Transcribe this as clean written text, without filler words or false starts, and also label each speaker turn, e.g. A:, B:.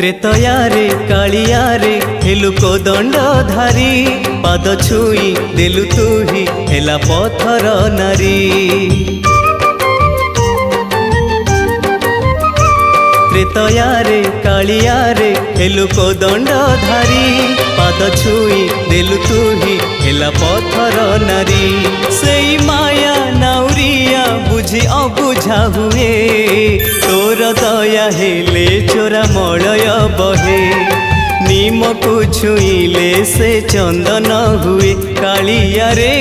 A: त्रेतयारे कालियारे हेलु कोदंडधारी पाद छुई देलु तुही हेला पथर नारी। त्रेतयारे कालियारे हेलु कोदंडधारी पाद छुई देलु तुही हेला पथर नारी। सेई माया नाउरिया बुझी अबुझा हुए तोर दया हेले चोरा मलय बहे। नीम को छुईले से चंदन हुए कालिया रे